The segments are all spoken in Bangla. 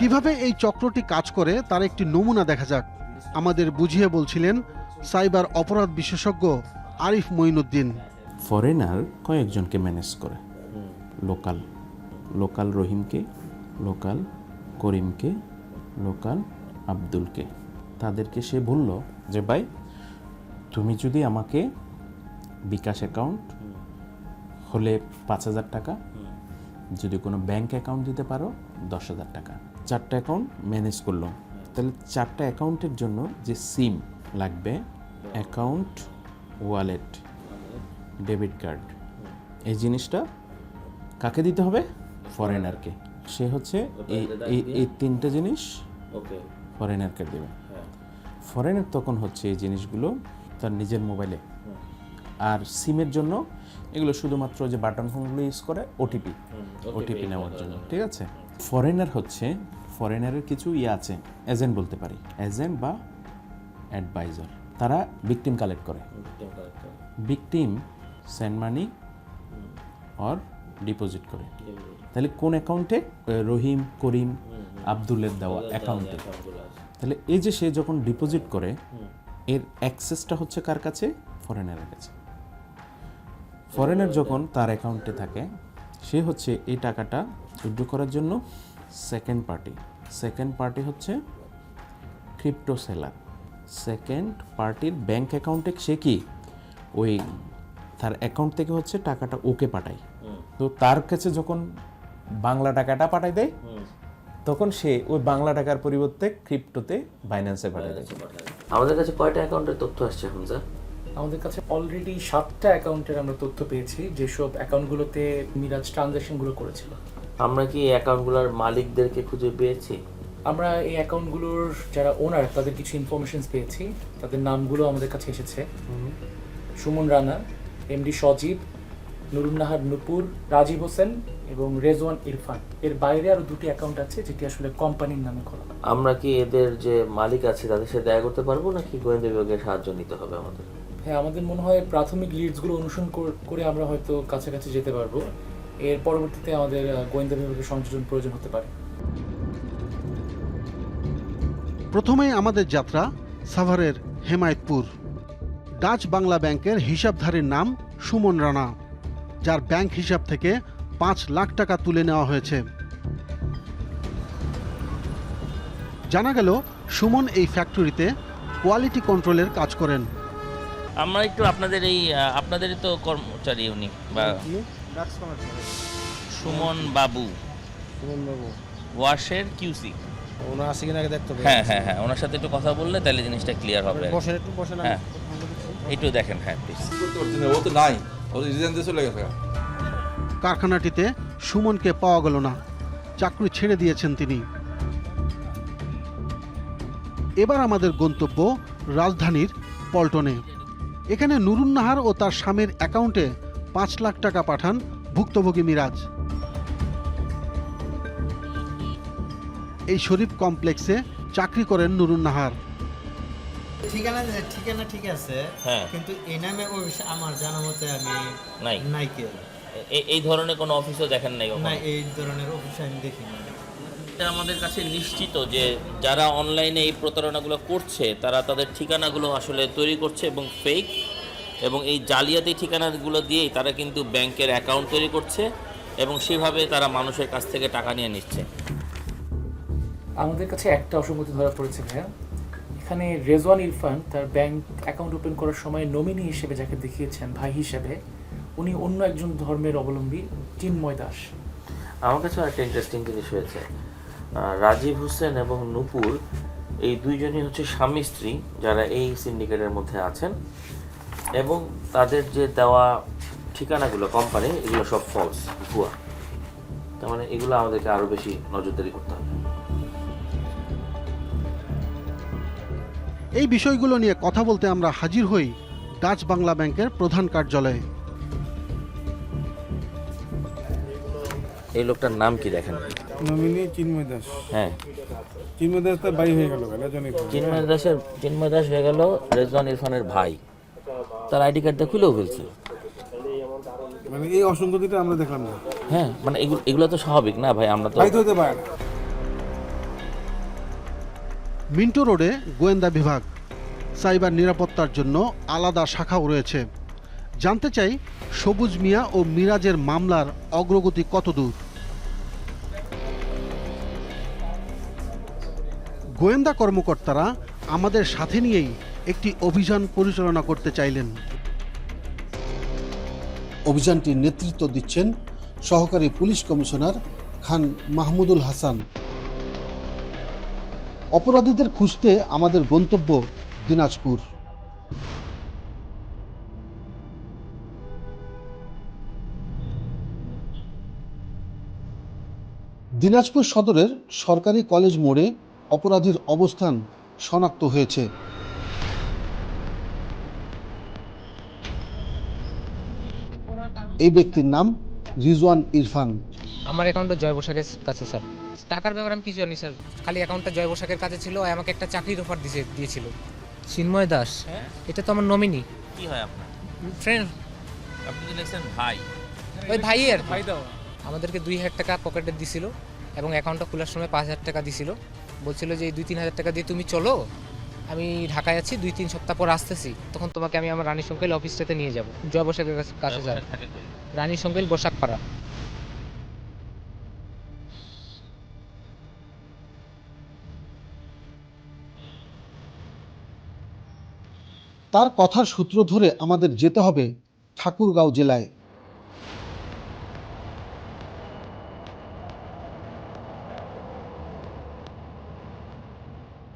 কিভাবে এই চক্রটি কাজ করে তার একটি নমুনা দেখা যাক। আমাদের বুঝিয়ে বলছিলেন সাইবার অপরাধ বিশেষজ্ঞ আরিফ মঈনুদ্দিন। ফরেনার কয়েকজনকে ম্যানেজ করে, লোকাল রহিমকে, লোকাল করিমকে, লোকাল আব্দুলকে। তাদেরকে সে বলল যে ভাই তুমি যদি আমাকে বিকাশ অ্যাকাউন্ট হলে 5,000 টাকা, যদি কোনো ব্যাংক অ্যাকাউন্ট দিতে পারো 10,000 টাকা। 4টা অ্যাকাউন্ট ম্যানেজ করলো। তাহলে 4টা অ্যাকাউন্টের জন্য যে সিম লাগবে, অ্যাকাউন্ট, ওয়ালেট, ডেবিট কার্ড, এই জিনিসটা কাকে দিতে হবে? ফরেনারকে। সে হচ্ছে এই 3টে জিনিস ফরেনারকে দেবে। ফরেনার তখন হচ্ছে এই জিনিসগুলো তার নিজের মোবাইলে, আর সিমের জন্য এগুলো শুধুমাত্র যে বাটন ফোনগুলো ইউজ করে ওটিপি নেওয়ার জন্য, ঠিক আছে। ফরেনারের কিছু আছে, এজেন্ট বলতে পারি, এজেন্ট বা অ্যাডভাইজার। তারা ভিকটিম কালেক্ট করে। Victim send money or deposit করে। তাহলে কোন অ্যাকাউন্টে? রহিম, করিম, আব্দুলের দেওয়া অ্যাকাউন্টে। তাহলে এই যে সে যখন ডিপোজিট করে, এর অ্যাক্সেসটা হচ্ছে কার কাছে? ফরেনারের কাছে। ফরেনার যখন তার অ্যাকাউন্টে থাকে, সে হচ্ছে এই টাকাটা উইথড্র করার জন্য সেকেন্ড পার্টি হচ্ছে ক্রিপ্টো সেলার। সেকেন্ড পার্টির ব্যাংক অ্যাকাউন্টে সে কি ওই তার অ্যাকাউন্ট থেকে হচ্ছে টাকাটা ওকে পাঠায়। তো তার কাছে যখন বাংলা টাকাটা পাঠায় দেয়, তখন সে ওই বাংলা টাকার পরিবর্তে ক্রিপ্টোতে বাইন্যান্সে পাঠিয়ে দেয়। আমাদের কাছে কয়টা অ্যাকাউন্টের তথ্য আসছে এখন স্যার? আমাদের কাছে অলরেডি 7টা অ্যাকাউন্টের আমরা তথ্য পেয়েছি, যেসব অ্যাকাউন্টগুলোতে মিরাজ ট্রানজ্যাকশনগুলো করেছিল। আমরা কি এই অ্যাকাউন্টগুলোর মালিকদেরকে খুঁজে পেয়েছি? আমরা এই অ্যাকাউন্টগুলোর যারা ওনার, তাদের কিছু ইনফরমেশন পেয়েছি। তাদের নামগুলো আমাদের কাছে এসেছে: সুমন রানা, এমডি সজীব, নুরুন নাহার নুপুর, রাজীব হোসেন এবং রেজওয়ান ইরফান। এর বাইরে আরো 2টি অ্যাকাউন্ট আছে যেটি আসলে কোম্পানির নামে খোলা। আমরা কি এদের যে মালিক আছে তাদের সাথে দেখা করতে পারবো, নাকি গোয়েন্দা বিভাগের সাহায্য নিতে হবে আমাদের? হ্যাঁ, আমাদের মনে হয় প্রাথমিক লিডসগুলো অনুসরণ করে আমরা হয়তো কাছাকাছি যেতে পারবো। এর পরবর্তীতে আমাদের গোয়েন্দা বিভাগের সংযোজন প্রয়োজন হতে পারে। প্রথমেই আমাদের যাত্রা সাভারের হেমায়েতপুর। ডাচ বাংলা ব্যাংকের হিসাবধারীর নাম সুমন রানা, যার ব্যাংক হিসাব থেকে 5 লাখ টাকা তুলে নেওয়া হয়েছে। জানা গেল সুমন এই ফ্যাক্টরিতে কোয়ালিটি কন্ট্রোলের কাজ করেন। আমরা একটু আপনাদেরই তো কর্মচারী উনি, বা সুমন বাবু ওয়াশের কিউসি। ওনার আছে কিনা আগে দেখতে হবে। হ্যাঁ, ওনার সাথে একটু কথা বললে তাহলে জিনিসটা ক্লিয়ার হবে। বসেন হ্যাঁ, একটু দেখেন। হ্যাঁ প্লিজ। ও তো নাই, ও রিজাইন দিয়ে চলে গেছে। কারখানাটিতে সুমনকে পাওয়া গেল না, চাকরি ছেড়ে দিয়েছেন তিনি। এবার আমাদের গন্তব্য রাজধানীর পল্টনে। এখানে নুরুন নাহার ও তার স্বামীর অ্যাকাউন্টে 5 লাখ টাকা পাঠান ভুক্তভোগী মিরাজ। এই শরীফ কমপ্লেক্সে চাকরি করেন নুরুন নাহার। ঠিকানা ঠিক আছে, কিন্তু এই নামে অফিস আমার জানা মতে আমি নাই কে। এই ধরনের কোনো অফিসও দেখেন নাই? না, এই ধরনের অফিস আমি দেখিনি। এটা আমাদের কাছে নিশ্চিত যে যারা অনলাইনে এই প্রতারণাগুলো করছে, তারা তাদের ঠিকানাগুলো আসলে তৈরি করছে এবং ফেক, এবং এই জালিয়াতি ঠিকানাগুলো দিয়েই তারা কিন্তু ব্যাংকের অ্যাকাউন্ট তৈরি করছে এবং সেভাবে তারা মানুষের কাছ থেকে টাকা নিয়ে নিচ্ছে। আমাদের কাছে একটা অসঙ্গতি ধরা পড়েছে ভাইয়া। এখানে রেজওয়ান ইরফান তার ব্যাংক অ্যাকাউন্ট ওপেন করার সময় নমিনি হিসেবে যাকে দেখিয়েছেন ভাই হিসেবে, উনি অন্য একজন ধর্মের অবলম্বী, চিন্ময় দাস। আমার কাছে একটা ইন্টারেস্টিং জিনিস হয়েছে, রাজীব হোসেন এবং নুপুর এই দুইজনই হচ্ছে স্বামী স্ত্রী যারা এই সিন্ডিকেটের মধ্যে আছেন, এবং তাদের যে দেওয়া ঠিকানাগুলো কোম্পানি, এগুলো সব ফলস, ভুয়া। তার মানে এগুলো আমাদেরকে আরও বেশি নজরদারি করতে হবে। এই বিষয়গুলো নিয়ে কথা বলতে আমরা হাজির হই ডাচ বাংলা ব্যাংকের প্রধান কার্যালয়ে। এই লোকটার নাম কি দেখেন? নমিনি চিন্ময় দাস। হ্যাঁ, চিন্ময় দাস তার বাড়ি হয়ে গেল। চিন্ময় দাস হয়ে গেল রেজওয়ান ইরফানের ভাই। তার আইডি কার্ডটা খুলেও ফেলছে। মানে এই অসঙ্গতিটা আমরা দেখলাম না। হ্যাঁ মানে এগুলো তো স্বাভাবিক না ভাই, আমরা তো বাইরে হতে পারে না। মিন্টো রোডে গোয়েন্দা বিভাগ, সাইবার নিরাপত্তার জন্য আলাদা শাখাও রয়েছে। জানতে চাই সবুজ মিয়া ও মিরাজের মামলার অগ্রগতি কতদূর। গোয়েন্দা কর্মকর্তারা আমাদের সাথে নিয়েই একটি অভিযান পরিচালনা করতে চাইলেন। অভিযানটির নেতৃত্ব দিচ্ছেন সহকারী পুলিশ কমিশনার খান মাহমুদুল হাসান। অপরাধীদের খুঁজতে আমাদের গন্তব্য দিনাজপুর। দিনাজপুর সদরের সরকারি কলেজ মোড়ে অপরাধীর অবস্থান শনাক্ত হয়েছে। এই ব্যক্তির নাম রিজওয়ান ইরফান। আমার অ্যাকাউন্টটা জয় বসাকের কাছে স্যার। টাকার ব্যাপারে আমি কিছু জানি স্যার, খালি অ্যাকাউন্টটা জয় বসাকের কাছে ছিল। আমাকে একটা চাকরির অফার দিয়েছিল। চিন্ময় দাস, এটা তো আমার নমিনি কি হয় আপনার ফ্রেন্ড। আপনি তো লিখছেন ভাই। ওই ভাইয়ের ভাই দাও আমাদেরকে 2,000 টাকা পকেটে দিছিল এবং অ্যাকাউন্টটা খোলার সময় 5,000 টাকা দিছিল। বলছিল যে এই 2-3 হাজার টাকা দিয়ে তুমি চলো, আমি ঢাকায় আছি, 2-3 সপ্তাহ পর আসতেছি, তখন তোমাকে আমি আমার রানী সংকেল অফিসটাতে নিয়ে যাব। জয় বসাকের কাছে স্যার, রানী সংকেল বসাকপাড়া। তার কথার সূত্র ধরে আমাদের যেতে হবে ঠাকুরগাঁও জেলায়।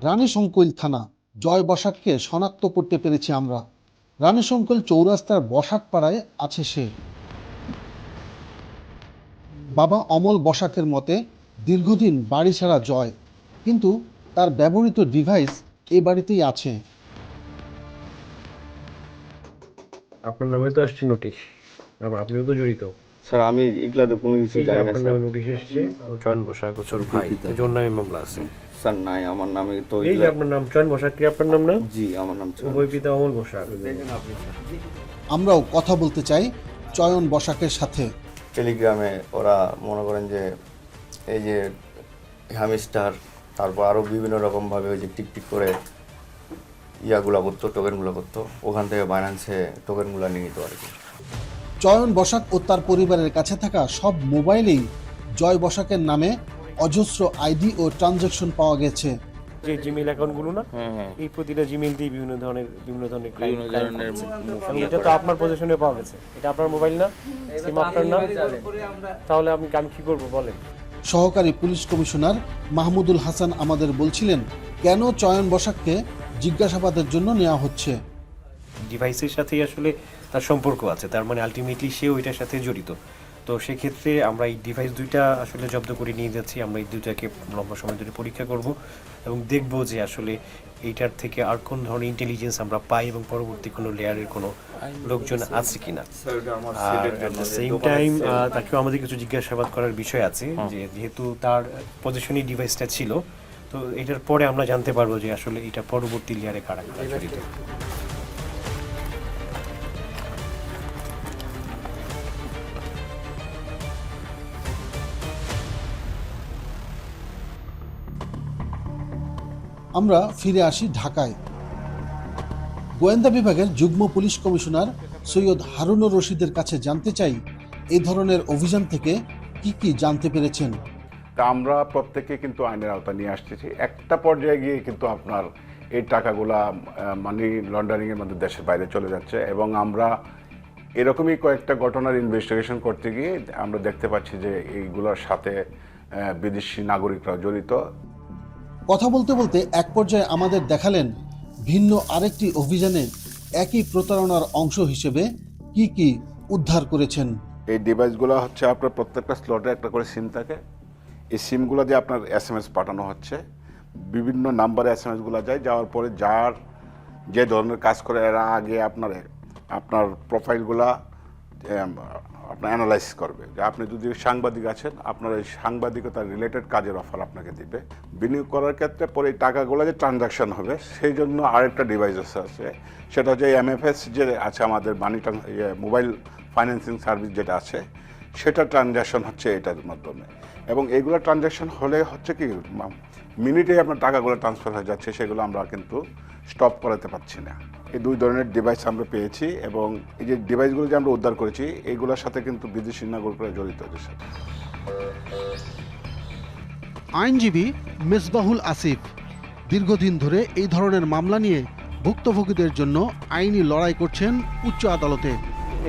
রানীশঙ্কৈল থানা। জয় বসাককে শনাক্ত করতে পেরেছি আমরা। রানীশঙ্কৈল চৌরাস্তার বসাকপাড়ায় আছে সে। বাবা অমল বসাকের মতে দীর্ঘদিন বাড়ি ছাড়া জয়, কিন্তু তার ব্যবহৃত ডিভাইস এ বাড়িতেই আছে। আপনার নামে তো আসছে নোটিশ, আপনিও তো জড়িত। স্যার আমি এগুলাতে কোনো কিছু জানি না আপনার স্যার। নামে নোটিশ এসছে, চয়ন বসাক ও ছোট ভাই, এজন্য নামে মামলা আছে। স্যার নাই, আমার নামে তো এই যে আপনার নাম চয়ন বসাক, কি আপনার নাম না? জি আমার নাম চয়ন। উভয় পিতা অমল বসাক। আমরাও কথা বলতে চাই চয়ন বসাকের সাথে। টেলিগ্রামে ওরা মনে করেন যে এই যে হ্যামস্টার, তারপর আরও বিভিন্ন রকমভাবে ওই যে টিকটিক করে ইয়াগুলো করতো, টোকেনগুলো করতো, ওখান থেকে বাইন্যান্সে টোকেনগুলো নিয়ে নিত আর কি। চয়ন বসাক ও তার পরিবারের কাছে থাকা সব মোবাইলেই জয় বসাকের নামে অজস্র আইডি ও ট্রানজ্যাকশন পাওয়া গেছে। যে জিমেইল অ্যাকাউন্টগুলো না, এই প্রতিটা জিমেইল দিয়ে বিভিন্ন ধরনের এটা তো আপনার পজিশনে পাওয়া গেছে। এটা আপনার মোবাইল না, সিম আপনার না, তাহলে আমি কি করবো বলেন? সহকারী পুলিশ কমিশনার মাহমুদুল হাসান আমাদের বলছিলেন কেন চয়ন বসাককে জিজ্ঞাসাবাদের জন্য নেওয়া হচ্ছে। ডিভাইসের সাথেই আসলে তার সম্পর্ক আছে, তার মানে আলটিমেটলি সেও এটার সাথে জড়িত। তো সেক্ষেত্রে আমরা এই ডিভাইস দুইটা আসলে জব্দ করে নিয়ে যাচ্ছি। আমরা এই দুইটাকে লম্বা সময় ধরে পরীক্ষা করব এবং দেখব যে আসলে এইটার থেকে আর কোন ধরনের ইন্টেলিজেন্স আমরা পাই এবং পরবর্তী কোনো লেয়ারের কোনো লোকজন আছে কিনা। আর অ্যাট দ্য সেম টাইম তাকেও আমাদের কিছু জিজ্ঞাসাবাদ করার বিষয় আছে, যে যেহেতু তার পজিশনে ডিভাইসটা ছিল, তো এটার পরে আমরা জানতে পারবো যে আসলে এটা পরবর্তী লেয়ারে কারা জড়িত। আমরা ফিরে আসি ঢাকায়। গোয়েন্দা বিভাগের যুগ্ম পুলিশ কমিশনার সৈয়দ হারুনুর রশিদের কাছে জানতে চাই এই ধরনের অভিযান থেকে কি কি জানতে পেরেছেন। তা আমরা প্রত্যেকে কিন্তু আইনের আওতায় নিয়ে আসতেছি। একটা পর্যায়ে গিয়ে কিন্তু আপনার এই টাকাগুলা মানি লন্ডারিংয়ের মধ্যে দেশের বাইরে চলে যাচ্ছে, এবং আমরা এরকমই কয়েকটা ঘটনার ইনভেস্টিগেশন করতে গিয়ে আমরা দেখতে পাচ্ছি যে এইগুলোর সাথে বিদেশি নাগরিকরা জড়িত। কথা বলতে বলতে এক পর্যায়ে আমাদের দেখালেন ভিন্ন আরেকটি অভিযানে একই প্রতারণার অংশ হিসেবে কি কি উদ্ধার করেছেন। এই ডিভাইসগুলো হচ্ছে আপনার প্রত্যেকটা স্লটে একটা করে সিম থাকে। এই সিমগুলো দিয়ে আপনার SMS পাঠানো হচ্ছে, বিভিন্ন নাম্বারে SMSগুলো যায়, যাওয়ার পরে যার যে ধরনের কাজ করে এরা আগে আপনার প্রোফাইলগুলা আপনার অ্যানালাইজ করবে, যে আপনি যদি সাংবাদিক আছেন আপনার এই সাংবাদিকতার রিলেটেড কাজের অফার আপনাকে দিবে। বিনিয়োগ করার ক্ষেত্রে পরে এই টাকাগুলো যে ট্রানজাকশন হবে সেই জন্য আরেকটা ডিভাইস আছে, সেটা হচ্ছে MFS যে আছে আমাদের মানি মোবাইল ফাইন্যান্সিং সার্ভিস যেটা আছে, সেটা ট্রানজ্যাকশন হচ্ছে এটার মাধ্যমে। এবং এইগুলো ট্রানজ্যাকশন হলে হচ্ছে কি মিনিটেই আপনার টাকাগুলো ট্রান্সফার হয়ে যাচ্ছে, সেগুলো আমরা কিন্তু স্টপ করাতে পারছি না। এই দুই ধরনের ডিভাইস আমরা পেয়েছি এবং এই যে ডিভাইসগুলো যে আমরা উদ্ধার করেছি এইগুলোর সাথে কিন্তু বিদেশি নাগরিকরা জড়িত এদের সাথে। আইনজীবী মেসবাহুল আসিফ দীর্ঘদিন ধরে এই ধরনের মামলা নিয়ে ভুক্তভোগীদের জন্য আইনি লড়াই করছেন উচ্চ আদালতে।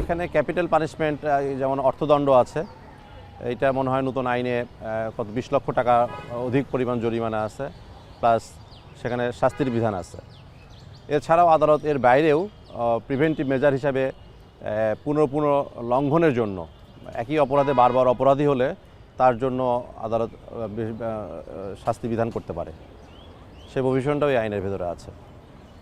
এখানে ক্যাপিটাল পানিশমেন্ট যেমন অর্থদণ্ড আছে, এইটা মনে হয় নতুন আইনে কত 20 লক্ষ টাকা অধিক পরিমাণ জরিমানা আছে, প্লাস সেখানে শাস্তির বিধান আছে। এছাড়াও আদালত এর বাইরেও প্রিভেন্টিভ মেজার হিসাবে পুনঃ লঙ্ঘনের জন্য একই অপরাধে বারবার অপরাধী হলে তার জন্য আদালত শাস্তি বিধান করতে পারে, সে প্রভিশনটাও এই আইনের ভেতরে আছে।